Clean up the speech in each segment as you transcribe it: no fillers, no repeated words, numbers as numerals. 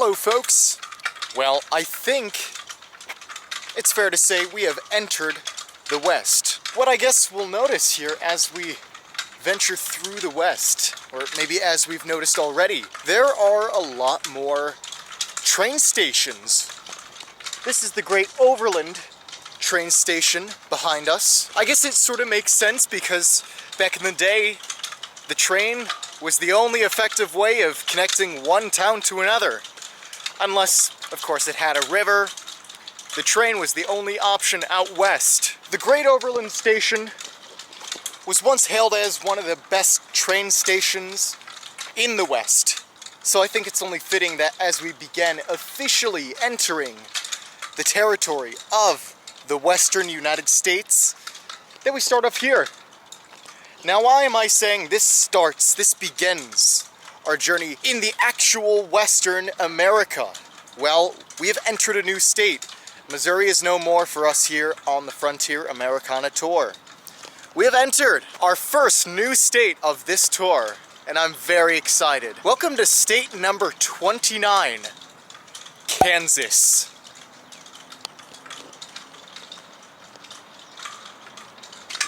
Hello folks! Well, I think it's fair to say we have entered the West. What I guess we'll notice here as we venture through the West, or maybe as we've noticed already, there are a lot more train stations. This is the Great Overland train station behind us. I guess it sort of makes sense because back in the day, the train was the only effective way of connecting one town to another. Unless, of course, it had a river. The train was the only option out west. The Great Overland Station was once hailed as one of the best train stations in the West. So I think it's only fitting that as we begin officially entering the territory of the Western United States, that we start off here. Now why am I saying this begins our journey in the actual Western America? Well, we have entered a new state. Missouri is no more for us here on the Frontier Americana tour. We have entered our first new state of this tour, and I'm very excited. Welcome to state number 29, Kansas.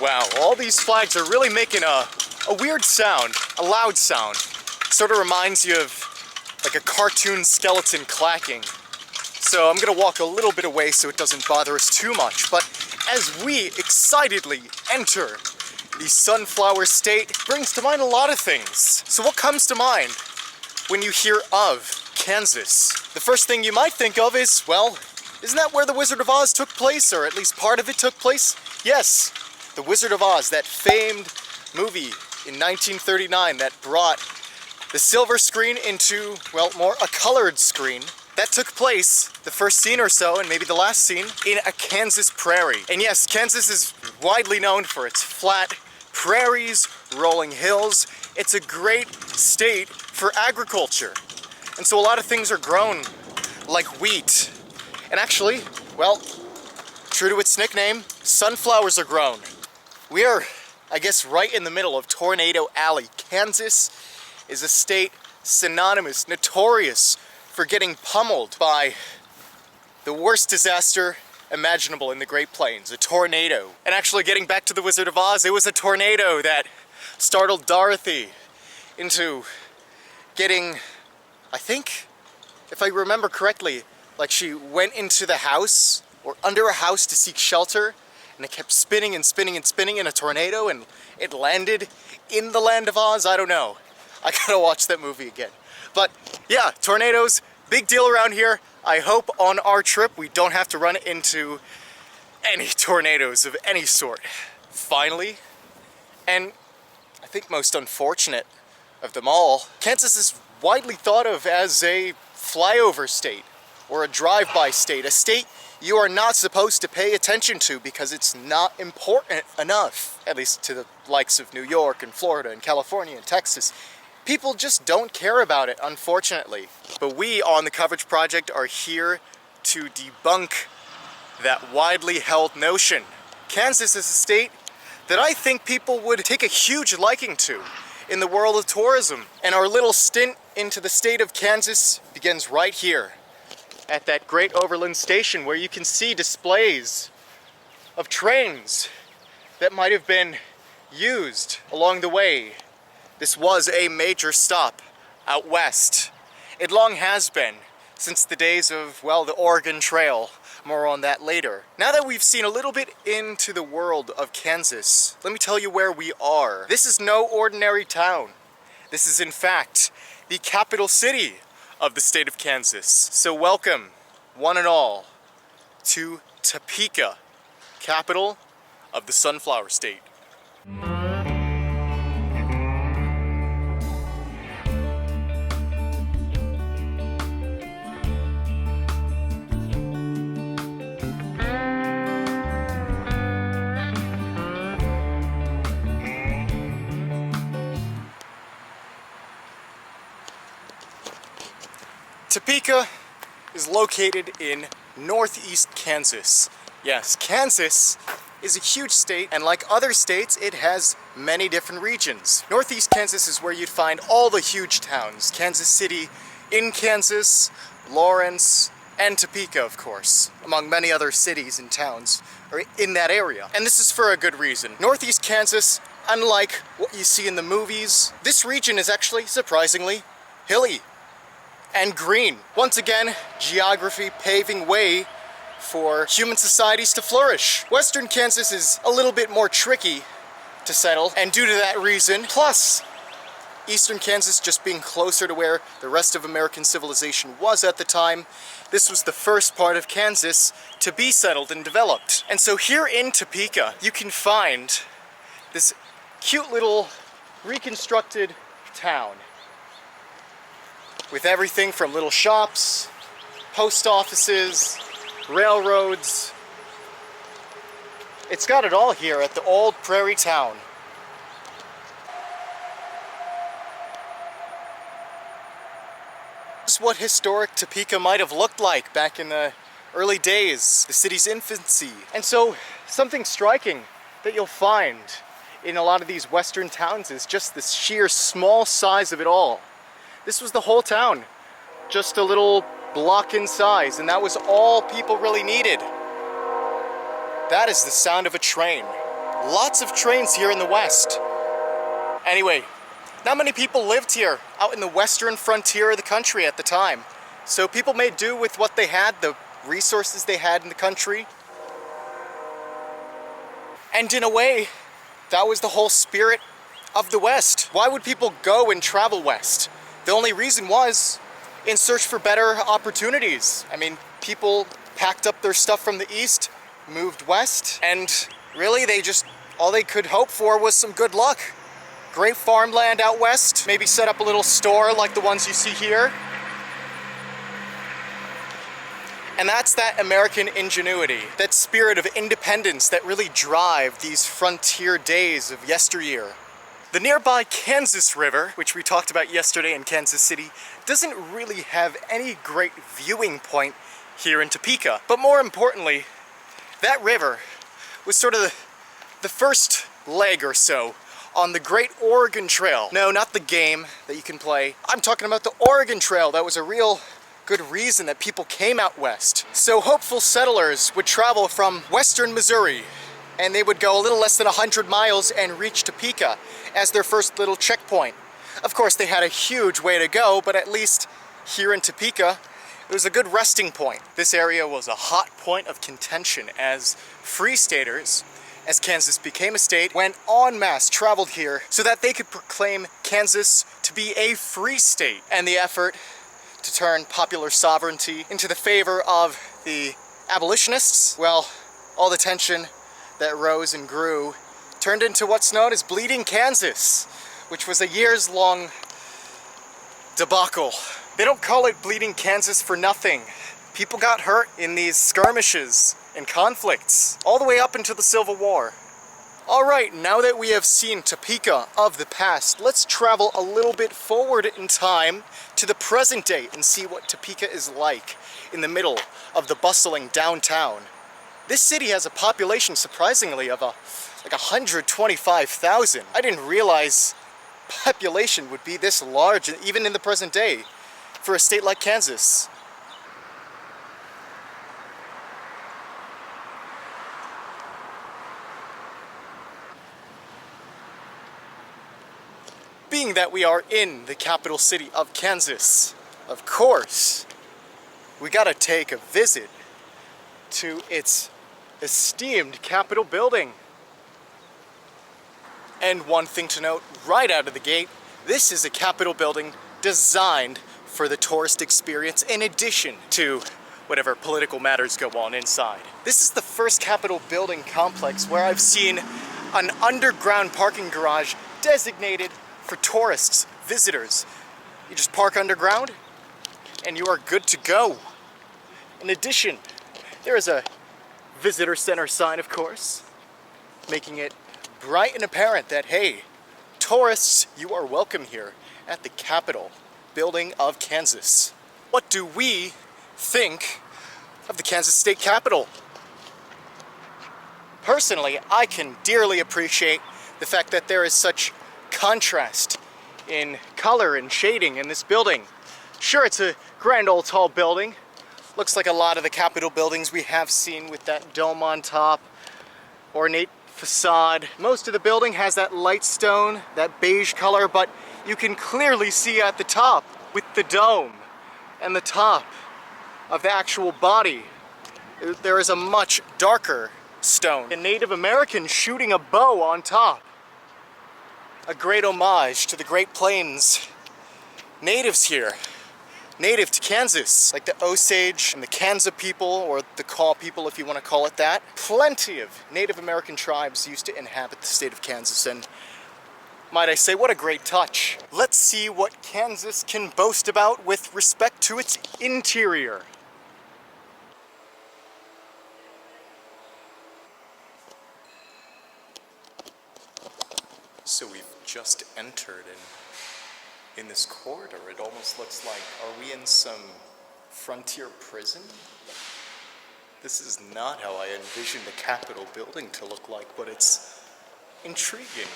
Wow, all these flags are really making a weird sound, a loud sound. Sort of reminds you of like a cartoon skeleton clacking. So I'm gonna walk a little bit away so it doesn't bother us too much. But as we excitedly enter the Sunflower State, it brings to mind a lot of things. So what comes to mind when you hear of Kansas? The first thing you might think of is, well, isn't that where The Wizard of Oz took place, or at least part of it took place? Yes. The Wizard of Oz, that famed movie in 1939 that brought the silver screen into, well, more a colored screen. That took place, the first scene or so, and maybe the last scene, in a Kansas prairie. And yes, Kansas is widely known for its flat prairies, rolling hills. It's a great state for agriculture. And so a lot of things are grown, like wheat. And actually, well, true to its nickname, sunflowers are grown. We are, I guess, right in the middle of Tornado Alley. Kansas is a state synonymous, notorious for getting pummeled by the worst disaster imaginable in the Great Plains, a tornado. And actually, getting back to the Wizard of Oz, it was a tornado that startled Dorothy into getting, I think, if I remember correctly, like she went into the house or under a house to seek shelter, and it kept spinning and spinning and spinning in a tornado, and it landed in the land of Oz. I don't know. I gotta watch that movie again. But yeah, tornadoes, big deal around here. I hope on our trip we don't have to run into any tornadoes of any sort. Finally, and I think most unfortunate of them all, Kansas is widely thought of as a flyover state or a drive-by state, a state you are not supposed to pay attention to because it's not important enough, at least to the likes of New York and Florida and California and Texas. People just don't care about it, unfortunately. But we on the Coverage Project are here to debunk that widely held notion. Kansas is a state that I think people would take a huge liking to in the world of tourism. And our little stint into the state of Kansas begins right here at that Great Overland Station, where you can see displays of trains that might have been used along the way. This was a major stop out west. It long has been, since the days of, well, the Oregon Trail. More on that later. Now that we've seen a little bit into the world of Kansas, let me tell you where we are. This is no ordinary town. This is, in fact, the capital city of the state of Kansas. So welcome, one and all, to Topeka, capital of the Sunflower State. Topeka is located in northeast Kansas. Yes, Kansas is a huge state, and like other states, it has many different regions. Northeast Kansas is where you'd find all the huge towns. Kansas City in Kansas, Lawrence, and Topeka, of course, among many other cities and towns are in that area. And this is for a good reason. Northeast Kansas, unlike what you see in the movies, this region is actually, surprisingly, hilly and green. Once again, geography paving way for human societies to flourish. Western Kansas is a little bit more tricky to settle, and due to that reason, plus Eastern Kansas just being closer to where the rest of American civilization was at the time, this was the first part of Kansas to be settled and developed. And so here in Topeka, you can find this cute little reconstructed town with everything from little shops, post offices, railroads. It's got it all here at the old prairie town. This is what historic Topeka might have looked like back in the early days, the city's infancy. And so something striking that you'll find in a lot of these western towns is just the sheer small size of it all. This was the whole town, just a little block in size, and that was all people really needed. That is the sound of a train. Lots of trains here in the West. Anyway, not many people lived here out in the western frontier of the country at the time. So people made do with what they had, the resources they had in the country. And in a way, that was the whole spirit of the West. Why would people go and travel west? The only reason was in search for better opportunities. I mean, people packed up their stuff from the east, moved west, and really all they could hope for was some good luck. Great farmland out west, maybe set up a little store like the ones you see here. And that's that American ingenuity, that spirit of independence that really drive these frontier days of yesteryear. The nearby Kansas River, which we talked about yesterday in Kansas City, doesn't really have any great viewing point here in Topeka. But more importantly, that river was sort of the first leg or so on the Great Oregon Trail. No, not the game that you can play. I'm talking about the Oregon Trail. That was a real good reason that people came out west. So hopeful settlers would travel from western Missouri, and they would go a little less than 100 miles and reach Topeka as their first little checkpoint. Of course, they had a huge way to go, but at least here in Topeka, it was a good resting point. This area was a hot point of contention as free staters, as Kansas became a state, went en masse, traveled here so that they could proclaim Kansas to be a free state. And the effort to turn popular sovereignty into the favor of the abolitionists, well, all the tension that rose and grew turned into what's known as Bleeding Kansas, which was a years-long debacle. They don't call it Bleeding Kansas for nothing. People got hurt in these skirmishes and conflicts, all the way up into the Civil War. Alright, now that we have seen Topeka of the past, let's travel a little bit forward in time to the present day and see what Topeka is like in the middle of the bustling downtown. This city has a population, surprisingly, of like 125,000. I didn't realize population would be this large, even in the present day, for a state like Kansas. Being that we are in the capital city of Kansas, of course, we gotta take a visit to its esteemed Capitol building. And one thing to note right out of the gate, this is a Capitol building designed for the tourist experience in addition to whatever political matters go on inside. This is the first Capitol building complex where I've seen an underground parking garage designated for tourists, visitors. You just park underground and you are good to go. In addition, there is a visitor center sign, of course, making it bright and apparent that, hey, tourists, you are welcome here at the Capitol building of Kansas. What do we think of the Kansas State Capitol? Personally, I can dearly appreciate the fact that there is such contrast in color and shading in this building. Sure, it's a grand old tall building. Looks like a lot of the Capitol buildings we have seen with that dome on top, ornate facade. Most of the building has that light stone, that beige color, but you can clearly see at the top with the dome and the top of the actual body, there is a much darker stone. A Native American shooting a bow on top. A great homage to the Great Plains natives here. Native to Kansas, like the Osage and the Kansa people, or the Kaw people if you want to call it that. Plenty of Native American tribes used to inhabit the state of Kansas, and might I say, what a great touch. Let's see what Kansas can boast about with respect to its interior. So we've just entered in this corridor. It almost looks like, are we in some frontier prison? This is not how I envisioned the Capitol building to look like, but it's intriguing.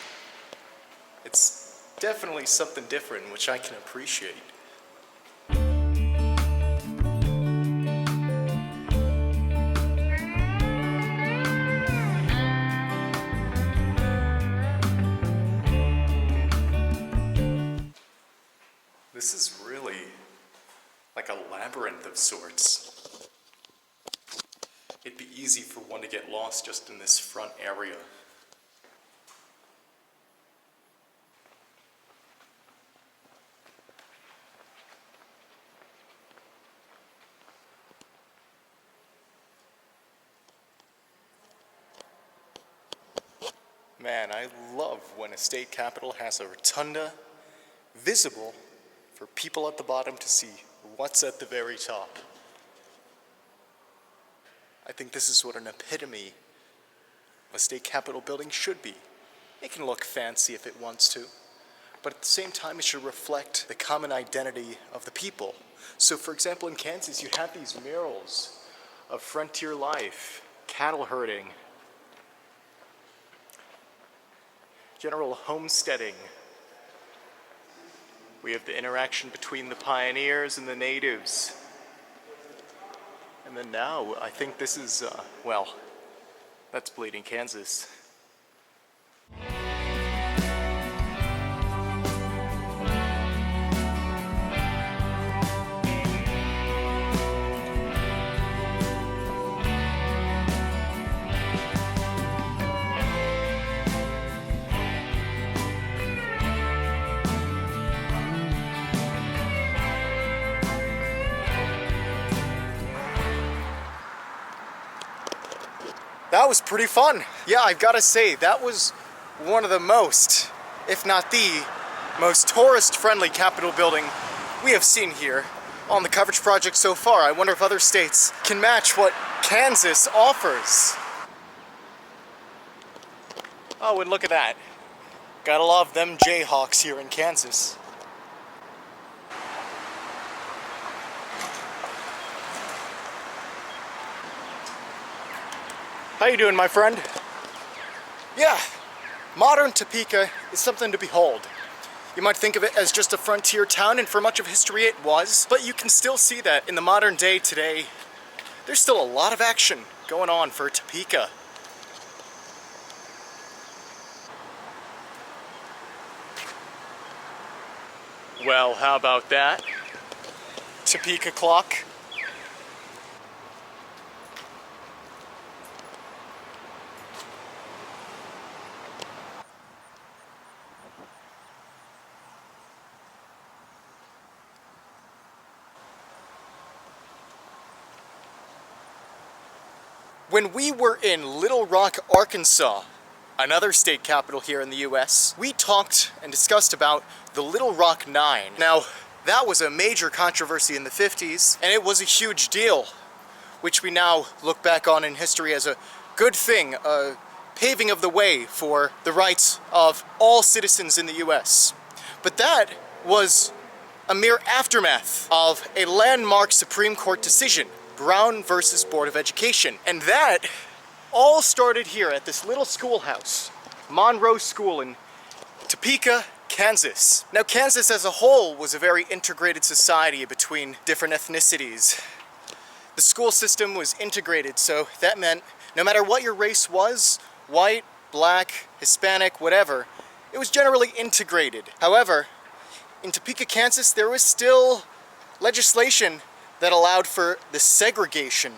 It's definitely something different, which I can appreciate. This is really like a labyrinth of sorts. It'd be easy for one to get lost just in this front area. Man, I love when a state capitol has a rotunda visible for people at the bottom to see what's at the very top. I think this is what an epitome of a state capitol building should be. It can look fancy if it wants to, but at the same time it should reflect the common identity of the people. So for example, in Kansas you have these murals of frontier life, cattle herding, general homesteading. We have the interaction between the pioneers and the natives. And then now, I think this is, well, that's Bleeding Kansas. That was pretty fun. Yeah, I've got to say, that was one of the most, if not the most tourist-friendly Capitol building we have seen here on the coverage project so far. I wonder if other states can match what Kansas offers. Oh, and look at that. Gotta love them Jayhawks here in Kansas. How you doing, my friend? Yeah, modern Topeka is something to behold. You might think of it as just a frontier town, and for much of history it was, but you can still see that in the modern day today. There's still a lot of action going on for Topeka. Well, how about that? Topeka clock. When we were in Little Rock, Arkansas, another state capital here in the US, we talked and discussed about the Little Rock Nine. Now, that was a major controversy in the 50s, and it was a huge deal, which we now look back on in history as a good thing, a paving of the way for the rights of all citizens in the US. But that was a mere aftermath of a landmark Supreme Court decision, Brown versus Board of Education. And that all started here at this little schoolhouse, Monroe School in Topeka, Kansas. Now, Kansas as a whole was a very integrated society between different ethnicities. The school system was integrated, so that meant no matter what your race was, white, black, Hispanic, whatever, it was generally integrated. However, in Topeka, Kansas, there was still legislation that allowed for the segregation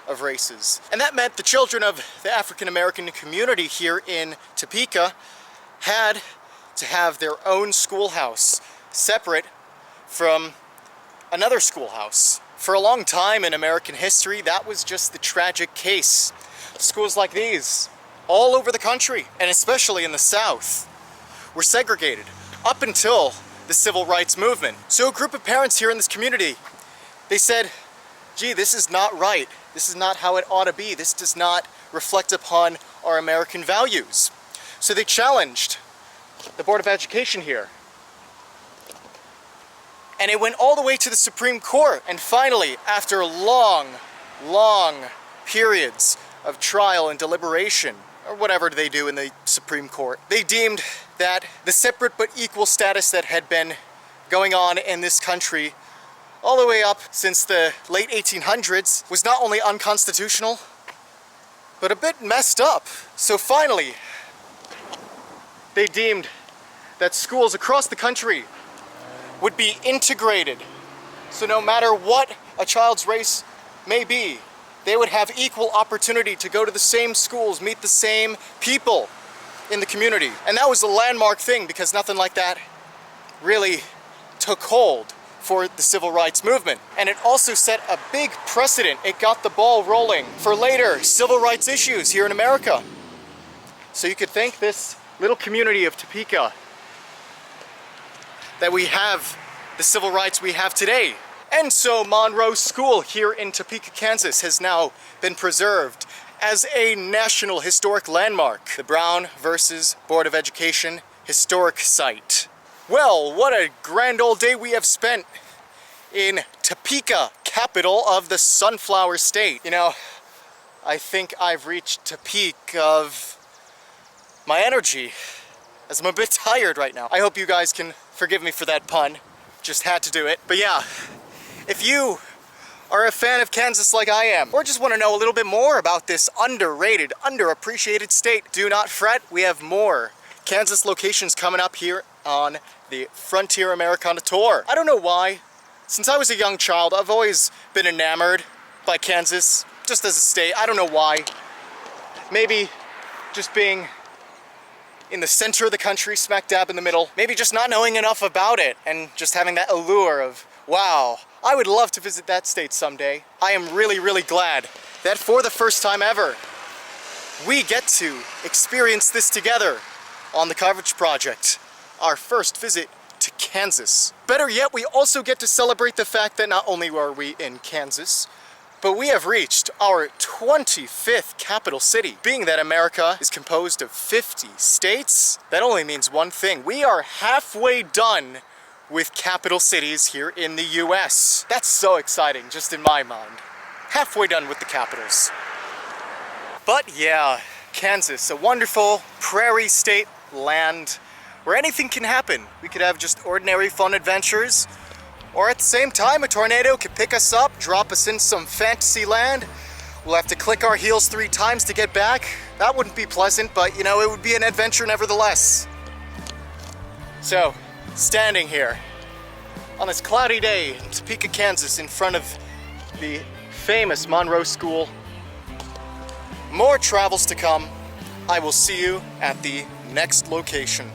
of races. And that meant the children of the African American community here in Topeka had to have their own schoolhouse, separate from another schoolhouse. For a long time in American history, that was just the tragic case. Schools like these, all over the country, and especially in the South, were segregated up until the Civil Rights Movement. So a group of parents here in this community, they said, gee, this is not right. This is not how it ought to be. This does not reflect upon our American values. So they challenged the Board of Education here. And it went all the way to the Supreme Court. And finally, after long periods of trial and deliberation, or whatever they do in the Supreme Court, they deemed that the separate but equal status that had been going on in this country all the way up since the late 1800s was not only unconstitutional, but a bit messed up. So finally, they deemed that schools across the country would be integrated. So no matter what a child's race may be, they would have equal opportunity to go to the same schools, meet the same people in the community. And that was a landmark thing because nothing like that really took hold for the Civil Rights Movement. And it also set a big precedent. It got the ball rolling for later civil rights issues here in America. So you could thank this little community of Topeka that we have the civil rights we have today. And so Monroe School here in Topeka, Kansas has now been preserved as a National Historic Landmark, the Brown versus Board of Education Historic Site. Well, what a grand old day we have spent in Topeka, capital of the Sunflower State. You know, I think I've reached the peak of my energy, as I'm a bit tired right now. I hope you guys can forgive me for that pun. Just had to do it. But yeah, if you are a fan of Kansas like I am, or just want to know a little bit more about this underrated, underappreciated state, do not fret. We have more Kansas locations coming up here on the Frontier Americana tour. I don't know why. Since I was a young child, I've always been enamored by Kansas, just as a state. I don't know why. Maybe just being in the center of the country, smack dab in the middle. Maybe just not knowing enough about it and just having that allure of, wow, I would love to visit that state someday. I am really glad that for the first time ever, we get to experience this together on the Coverage Project. Our first visit to Kansas. Better yet, we also get to celebrate the fact that not only are we in Kansas, but we have reached our 25th capital city. Being that America is composed of 50 states, that only means one thing. We are halfway done with capital cities here in the US. That's so exciting, just in my mind. Halfway done with the capitals. But yeah, Kansas, a wonderful prairie state land where anything can happen. We could have just ordinary fun adventures, or at the same time, a tornado could pick us up, drop us in some fantasy land. We'll have to click our heels 3 times to get back. That wouldn't be pleasant, but you know, it would be an adventure nevertheless. So, standing here on this cloudy day in Topeka, Kansas, in front of the famous Monroe School. More travels to come. I will see you at the next location.